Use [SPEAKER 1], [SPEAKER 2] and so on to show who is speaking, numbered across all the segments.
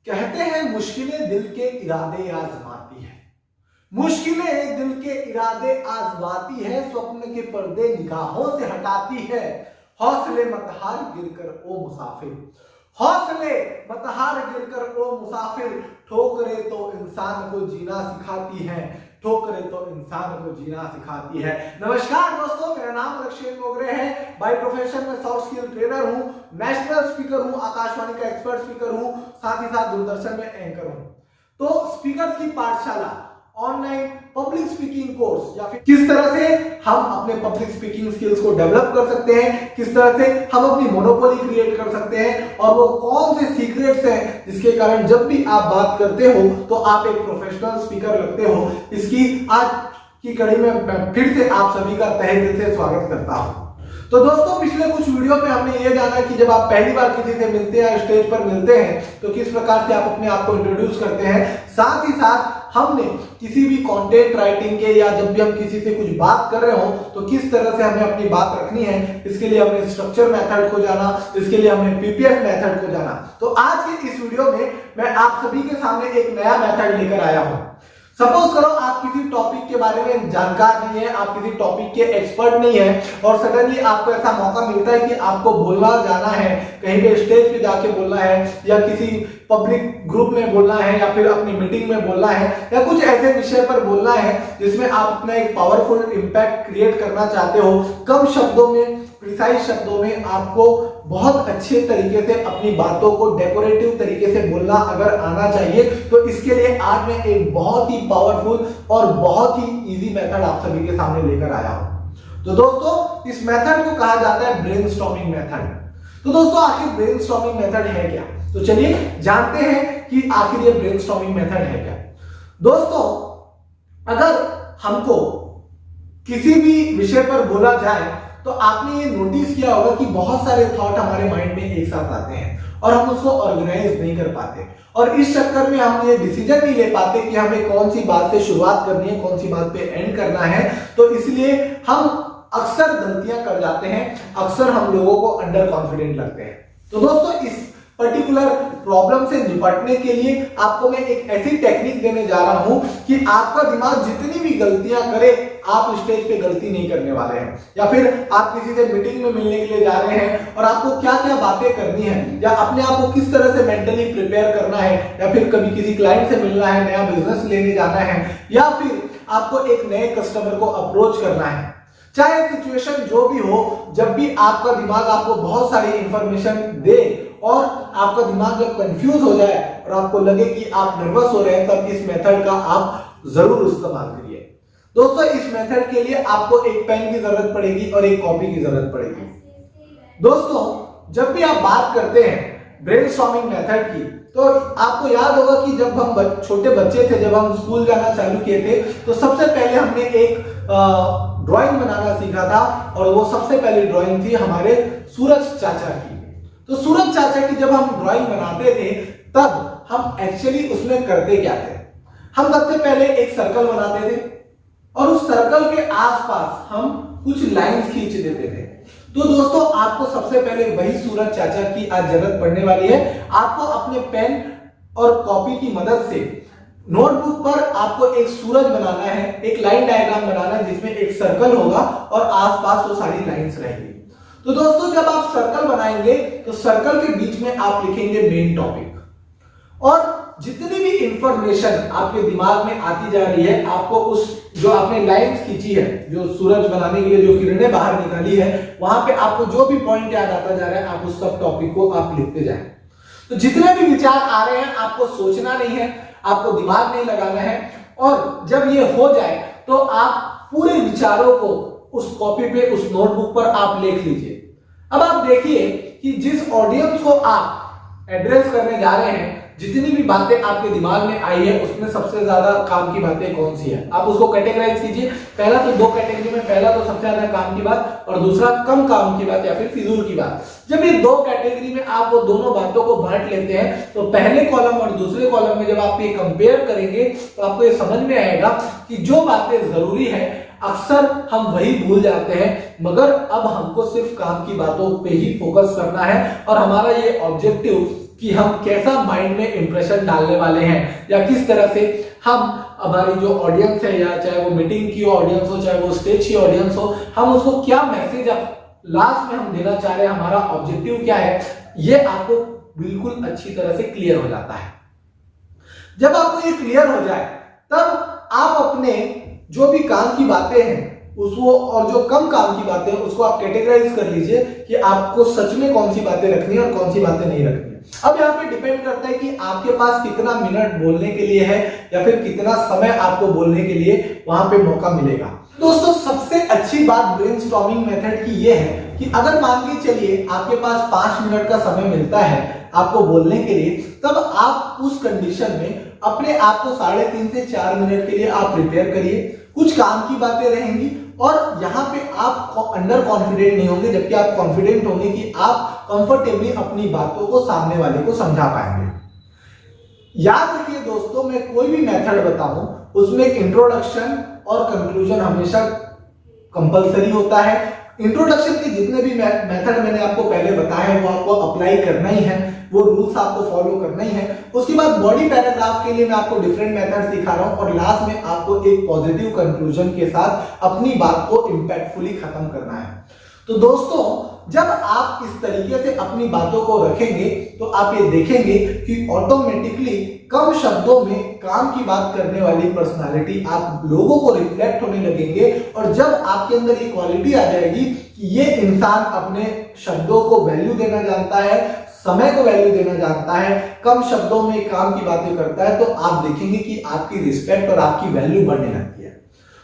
[SPEAKER 1] कहते हैं मुश्किलें दिल के इरादे आजमाती है। मुश्किलें दिल के इरादे आजमाती है, स्वप्न के पर्दे निगाहों से हटाती है। हौसले मत हार गिरकर ओ मुसाफिर, हौसले मत हार गिरकर ओ मुसाफिर। ठोकरें तो इंसान को जीना सिखाती है, ठोकरें तो इंसान को जीना सिखाती है। नमस्कार दोस्तों, मेरा नाम रक्षेन मोगरे है। बाय प्रोफेशन में सॉफ्ट स्किल ट्रेनर हूं, नेशनल स्पीकर हूं, आकाशवाणी का एक्सपर्ट स्पीकर हूं, साथ ही साथ दूरदर्शन में एंकर हूं। तो स्पीकर की पाठशाला, ऑनलाइन पब्लिक स्पीकिंग कोर्स, या फिर किस तरह से हम अपने पब्लिक स्पीकिंग स्किल्स को डेवलप कर सकते हैं, किस तरह से हम अपनी मोनोपोली क्रिएट कर सकते हैं, और वो कौन से सीक्रेट्स हैं जिसके कारण जब भी आप बात करते हो तो आप एक प्रोफेशनल स्पीकर लगते हो, इसकी आज की कड़ी में मैं फिर से आप सभी का तहे दिल से स्वागत करता हूं। तो दोस्तों, पिछले कुछ वीडियो में हमने ये जाना कि जब आप पहली बार किसी से मिलते हैं, स्टेज पर मिलते हैं, तो किस प्रकार से आप अपने आप को इंट्रोड्यूस करते हैं। साथ ही साथ हमने किसी भी कंटेंट राइटिंग के या जब भी हम किसी से कुछ बात कर रहे हो तो किस तरह से हमें अपनी बात रखनी है, इसके लिए हमने स्ट्रक्चर मेथड को जाना, इसके लिए हमने पीपीएफ मेथड को जाना। तो आज के इस वीडियो में मैं आप सभी के सामने एक नया मेथड लेकर आया हूं। सपोज करो आप किसी टॉपिक के बारे में जानकार नहीं है, आप किसी टॉपिक के एक्सपर्ट नहीं है, और सडनली आपको ऐसा मौका मिलता है कि आपको बोलना जाना है, कहीं पे स्टेज पे जाके बोलना है, या किसी पब्लिक ग्रुप में बोलना है, या फिर अपनी मीटिंग में बोलना है, या कुछ ऐसे विषय पर बोलना है जिसमें आप अपना एक पावरफुल इंपैक्ट क्रिएट करना चाहते हो। कम शब्दों में, प्रिसाइज शब्दों में आपको बहुत अच्छे तरीके से अपनी बातों को डेकोरेटिव तरीके से बोलना अगर आना चाहिए, तो इसके लिए आज मैं एक बहुत ही पावरफुल और बहुत ही इजी मेथड आप सभी के सामने लेकर आया हूं। तो दोस्तों, इस मेथड को कहा जाता है ब्रेनस्टॉर्मिंग मेथड। तो दोस्तों, आखिर ब्रेनस्टॉर्मिंग मेथड है क्या? तो चलिए जानते हैं कि आखिर ये ब्रेनस्टॉर्मिंग मेथड है क्या। दोस्तों, अगर हमको किसी भी विषय पर बोला जाए तो आपने ये नोटिस किया होगा कि बहुत सारे थॉट हमारे माइंड में एक साथ आते हैं और हम उसको ऑर्गेनाइज नहीं कर पाते, और इस चक्कर में हम ये डिसीजन नहीं ले पाते कि हमें कौन सी बात से शुरुआत करनी है, कौन सी बात पे एंड करना है। तो इसलिए हम अक्सर गलतियां कर जाते हैं, अक्सर हम लोगों को अंडर कॉन्फिडेंट लगते हैं। तो दोस्तों, इस पर्टिकुलर प्रॉब्लम से निपटने के लिए आपको मैं एक ऐसी टेक्निक देने जा रहा हूं कि आपका दिमाग जितनी भी गलतियां करे, आप स्टेज पे गलती नहीं करने वाले हैं। या फिर आप किसी से मीटिंग में मिलने के लिए जा रहे हैं और आपको क्या क्या बातें करनी है, या अपने आप को किस तरह से मेंटली प्रिपेयर करना है, या फिर कभी किसी क्लाइंट से मिलना है, नया बिजनेस लेने जाना है, या फिर आपको एक नए कस्टमर को अप्रोच करना है। चाहे सिचुएशन जो भी हो, जब भी आपका दिमाग आपको बहुत सारी इंफॉर्मेशन दे और आपका दिमाग जब कंफ्यूज हो जाए और आपको लगे कि आप नर्वस हो रहे हैं, तब इस मेथड का आप जरूर इस्तेमाल करिए। दोस्तों, इस मेथड के लिए आपको एक पेन की जरूरत पड़ेगी और एक कॉपी की जरूरत पड़ेगी। दोस्तों, जब भी आप बात करते हैं ब्रेनस्टॉर्मिंग मेथड की, तो आपको याद होगा कि जब हम छोटे बच्चे थे, जब हम स्कूल जाना चालू किए थे, तो सबसे पहले हमने एक ड्राइंग बनाना सीखा था, और वो सबसे पहली ड्राइंग थी हमारे सूरज चाचा की। तो सूरज चाचा की जब हम ड्राइंग बनाते थे, तब हम एक्चुअली उसमें करते क्या थे? हम सबसे पहले एक सर्कल बनाते थे और उस सर्कल के आसपास हम कुछ लाइंस खींच देते थे। तो दोस्तों, आपको सबसे पहले वही सूरज चाचा की आज जरूरत पड़ने वाली है। आपको अपने पेन और कॉपी की मदद से नोटबुक पर आपको एक सूरज बनाना है, एक लाइन डायग्राम बनाना है जिसमें एक सर्कल होगा और आसपास वो सारी लाइंस रहेंगी। तो दोस्तों, जब आप सर्कल बनाएंगे तो सर्कल के बीच में आप लिखेंगे मेन टॉपिक, और जितनी भी इंफॉर्मेशन आपके दिमाग में आती जा रही है, आपको उस जो आपने लाइंस खींची है, जो सूरज बनाने के लिए जो किरणें बाहर निकाली है, वहां पे आपको जो भी पॉइंट याद आता जा रहा है, आप उस सब टॉपिक को आप लिखते जाएं। तो जितने भी विचार आ रहे हैं, आपको सोचना नहीं है, आपको दिमाग नहीं लगाना है, और जब ये हो जाए तो आप पूरे विचारों को उस कॉपी पे, उस नोटबुक पर आप लिख लीजिए। अब आप देखिए कि जिस ऑडियंस को आप एड्रेस करने जा रहे हैं, जितनी भी बातें आपके दिमाग में आई है, उसमें सबसे ज्यादा काम की बातें कौन सी है, आप उसको कैटेगराइज कीजिए। पहला तो दो कैटेगरी में, पहला तो सबसे ज्यादा काम की बात, और दूसरा कम काम की बात या फिर फिजूल की बात। जब ये दो कैटेगरी में आप वो दोनों बातों को बांट लेते हैं, तो पहले कॉलम और दूसरे कॉलम में जब आप ये कंपेयर करेंगे, तो आपको ये समझ में आएगा कि जो बातें जरूरी है अक्सर हम वही भूल जाते हैं, मगर अब हमको सिर्फ काम की बातों पे ही फोकस करना है, और हमारा ये ऑब्जेक्टिव कि हम कैसा माइंड में इंप्रेशन डालने वाले हैं, या किस तरह से हम हमारी जो ऑडियंस है, या चाहे वो मीटिंग की ऑडियंस हो, चाहे वो स्टेज की ऑडियंस हो, हम उसको क्या मैसेज लास्ट में हम देना चाह रहे हैं, हमारा ऑब्जेक्टिव क्या है, ये आपको बिल्कुल अच्छी तरह से क्लियर हो जाता है। जब आपको ये क्लियर हो जाए तब आप अपने जो भी काम की बातें हैं उसको, और जो कम काम की बातें हैं उसको आप कैटेगराइज कर लीजिए कि आपको सच में कौन सी बातें रखनी है और कौन सी बातें नहीं रखनी है। अब यहाँ पे डिपेंड करता है कि आपके पास कितना मिनट बोलने के लिए है, या फिर कितना समय आपको बोलने के लिए वहां पे मौका मिलेगा। दोस्तों, सबसे अच्छी बात ब्रेनस्टॉर्मिंग मेथड की ये है कि अगर मान के चलिए आपके पास 5 मिनट का समय मिलता है आपको बोलने के लिए, तब आप उस कंडीशन में अपने आप को 3.5 से 4 मिनट के लिए आप प्रिपेयर करिए। कुछ काम की बातें रहेंगी और यहाँ पे आप अंडर कॉन्फिडेंट नहीं होंगे, जबकि आप कॉन्फिडेंट होंगे कि आप कंफर्टेबली अपनी बातों को सामने वाले को समझा पाएंगे। याद रखिए दोस्तों, मैं कोई भी मेथड बताऊं उसमें इंट्रोडक्शन और कंक्लूजन हमेशा कंपलसरी होता है। इंट्रोडक्शन के जितने भी मेथड मैंने आपको पहले बताए हैं वो आपको अप्लाई करना ही है, वो रूल्स आपको फॉलो करना ही है। उसके बाद बॉडी पैराग्राफ के लिए मैं आपको डिफरेंट मेथड सिखा रहा हूं, और लास्ट में आपको एक पॉजिटिव कंक्लूजन के साथ अपनी बात को इंपैक्टफुली खत्म करना है। तो दोस्तों, जब आप इस तरीके से अपनी बातों को रखेंगे तो आप ये देखेंगे कि ऑटोमेटिकली कम शब्दों में काम की बात करने वाली पर्सनालिटी आप लोगों को रिफ्लेक्ट होने लगेंगे। और जब आपके अंदर ये क्वालिटी आ जाएगी कि ये इंसान अपने शब्दों को वैल्यू देना जानता है, समय को वैल्यू देना जानता है, कम शब्दों में काम की बातें करता है, तो आप देखेंगे कि आपकी रिस्पेक्ट और आपकी वैल्यू बढ़ने लगती है।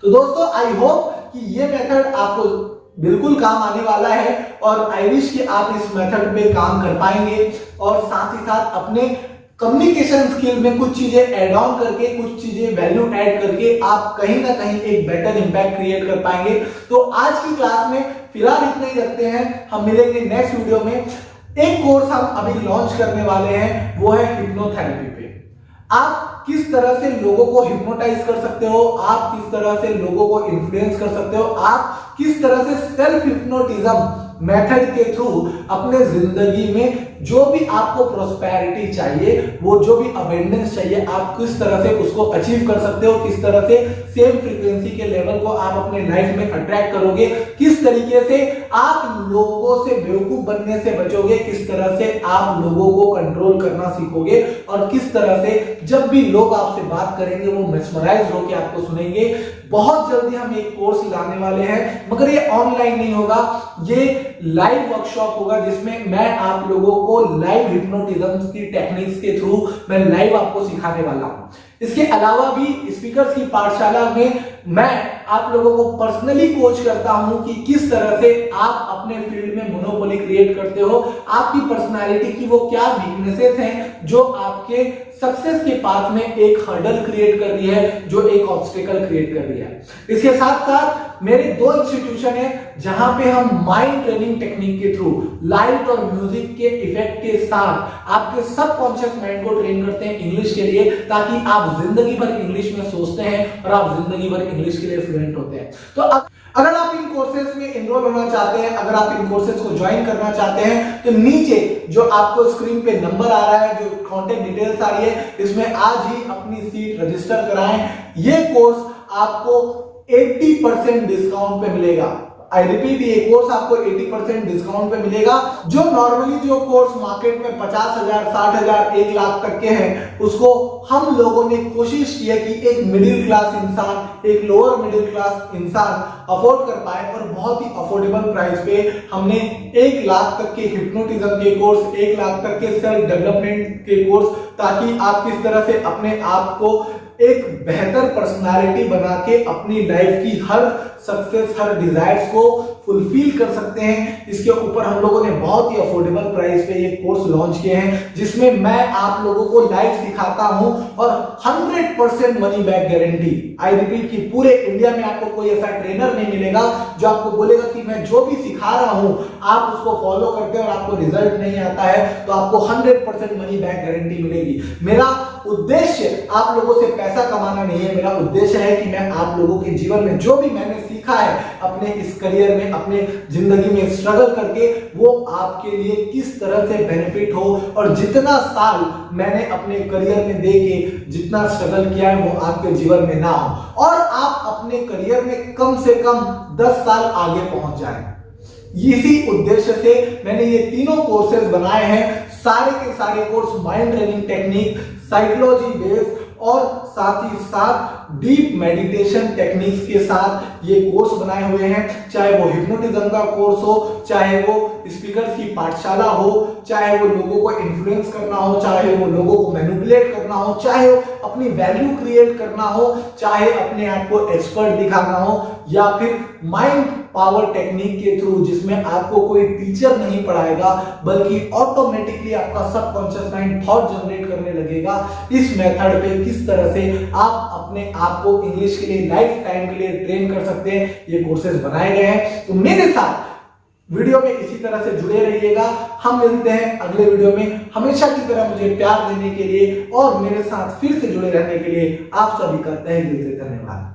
[SPEAKER 1] तो दोस्तों, आई होप कि ये मेथड आपको बिल्कुल काम आने वाला है, और आई विश कि आप इस मेथड पे काम कर पाएंगे, और साथ ही साथ अपने कम्युनिकेशन स्किल में कुछ चीजें ऐड ऑन करके, कुछ चीजें वैल्यू ऐड करके आप कहीं ना कहीं एक बेटर इंपैक्ट क्रिएट कर पाएंगे। तो आज की क्लास में फिलहाल इतना ही रखते हैं, हम मिलेंगे नेक्स्ट वीडियो में। एक कोर्स हम अभी लॉन्च करने वाले हैं, वो है हिप्नोथेरेपी पे। आप किस तरह से लोगों को हिप्नोटाइज कर सकते हो, आप किस तरह से लोगों को इन्फ्लुएंस कर सकते हो, आप किस तरह से सेल्फ हिप्नोटिज्म मेथड के थ्रू अपने जिंदगी में जो भी आपको प्रोस्पेरिटी चाहिए, वो जो भी अबेंडेंस चाहिए, आप किस तरह से उसको अचीव कर सकते हो, किस तरह से सेम फ्रीक्वेंसी के लेवल को आप अपने लाइफ में अट्रैक्ट करोगे, किस तरीके से आप लोगों से बेवकूफ बनने से बचोगे, किस तरह से आप लोगों को कंट्रोल करना सीखोगे, और किस तरह से जब भी लोग आपसे बात करेंगे वो मेस्मराइज होकर आपको सुनेंगे। बहुत जल्दी हम एक कोर्स लाने वाले हैं, मगर ये ऑनलाइन नहीं होगा, ये लाइव वर्कशॉप होगा, जिसमें मैं आप लोगों को लाइव हिप्नोटिज्म की टेक्निक्स के थ्रू मैं लाइव आपको सिखाने वाला हूं। इसके अलावा भी स्पीकर्स की पाठशाला में मैं आप लोगों को पर्सनली कोच करता हूं कि किस तरह से आप अपने फील्ड में मोनोपोली क्रिएट करते हो, आपकी पर्सनालिटी की वो क्या वीकनेसेस हैं जो आपके सक्सेस के पाथ में एक हर्डल क्रिएट कर रही है, जो एक ऑब्स्टेकल क्रिएट कर रही है। इसके साथ साथ मेरे 2 इंस्टीट्यूशन है जहां पे हम माइंड ट्रेनिंग टेक्निक के थ्रू लाइट और म्यूजिक के इफेक्ट के साथ आपके सबकॉन्शियस माइंड को ट्रेन करते हैं इंग्लिश के लिए, ताकि आप जिंदगी भर इंग्लिश में सोचते हैं और आप जिंदगी भर इंग्लिश के लिए फ्लुएंट होते हैं। तो अगर आप इन कोर्सेज में एनरोल होना चाहते हैं, अगर आप इन कोर्सेज को ज्वाइन करना चाहते हैं, तो नीचे जो आपको स्क्रीन पे नंबर आ रहा है, जो कॉन्टेक्ट डिटेल्स आ रही है, इसमें आज ही अपनी सीट रजिस्टर कराएं। ये कोर्स आपको 80% डिस्काउंट पे मिलेगा। आई रिपीट, ये कोर्स आपको 80% डिस्काउंट पे मिलेगा। जो नॉर्मली जो कोर्स मार्केट में 50,000, 60,000, 1 लाख तक के हैं, उसको हम लोगों ने कोशिश की है कि एक मिडिल क्लास इंसान, एक लोअर मिडिल क्लास इंसान अफोर्ड कर पाए, और बहुत ही अफोर्डेबल प्राइस पे हमने 1 लाख तक के हिप्नोटिज्म के कोर्स, 1 लाख तक के सेल्फ डेवलपमेंट के कोर्स, ताकि आप किस तरह से अपने आप को एक बेहतर पर्सनालिटी बना के अपनी लाइफ की हर सक्सेस, हर डिजायर्स को फुलफिल कर सकते हैं। इसके ऊपर हम लोगों ने बहुत ही अफोर्डेबल प्राइस पे ये कोर्स लॉन्च किए हैं, जिसमें मैं आप लोगों को लाइव सिखाता हूं, और 100% money back guarantee. I repeat कि पूरे इंडिया में आपको कोई ऐसा ट्रेनर नहीं मिलेगा जो आपको बोलेगा कि मैं जो भी सिखा रहा हूं आप उसको फॉलो करते हैं और आपको रिजल्ट नहीं आता है, तो आपको 100% मनी बैक गारंटी मिलेगी। मेरा उद्देश्य आप लोगों से पैसा कमाना नहीं है, मेरा उद्देश्य है कि मैं आप लोगों के जीवन में जो भी मैंने सीखा है अपने इस करियर में अपने जिंदगी में स्ट्रगल करके वो आपके लिए किस तरह से बेनिफिट हो, और जितना साल मैंने अपने करियर में दे के जितना स्ट्रगल किया है वो आपके जीवन में ना हो, और आप अपने करियर में कम से कम 10 साल आगे पहुंच जाएं। इसी उद्देश्य से मैंने ये तीनों कोर्सेज बनाए हैं। सारे के सारे course mind training technique, psychology based और साथ ही साथ डीप मेडिटेशन टेक्निक्स के साथ ये कोर्स बनाए हुए हैं। चाहे वो हिप्नोटिज्म का कोर्स हो, चाहे वो स्पीकर की पाठशाला हो, चाहे वो लोगों को इन्फ्लुएंस करना हो, चाहे वो लोगों को मैनिपुलेट करना हो, चाहे अपनी वैल्यू क्रिएट करना हो, चाहे अपने आप को एक्सपर्ट दिखाना हो, या फिर माइंड पावर टेक्निक के थ्रू जिसमें आपको कोई टीचर नहीं पढ़ाएगा बल्कि ऑटोमेटिकली आपका सबकॉन्शियस माइंड थॉट जनरेट करने लगेगा। इस मेथड पे किस तरह से आप अपने आप को इंग्लिश के लिए लाइफ टाइम के लिए ट्रेन कर सकते हैं, ये कोर्सेज बनाए गए हैं। तो मेरे साथ वीडियो में इसी तरह से जुड़े रहिएगा। हम मिलते हैं अगले वीडियो में। हमेशा की तरह मुझे प्यार देने के लिए और मेरे साथ फिर से जुड़े रहने के लिए आप सभी का तहे दिल से धन्यवाद।